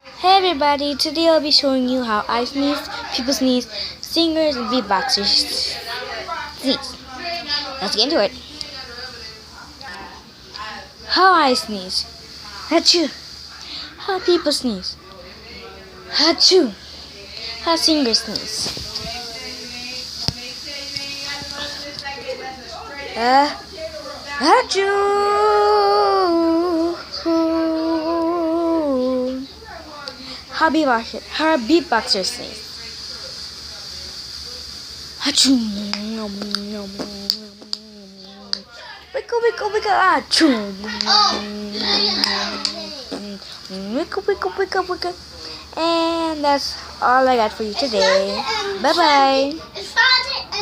Hey everybody, today I'll be showing you how I sneeze, people sneeze, singers and beatboxers sneeze. Let's get into it. How I sneeze. Achoo. How people sneeze. Achoo. How singers sneeze. Achoo. How beatboxers sneeze. Achoo. Wiggle, wiggle, wiggle, achoo. Wiggle, wiggle, wiggle, wiggle. And that's all I got for you today. Bye-bye.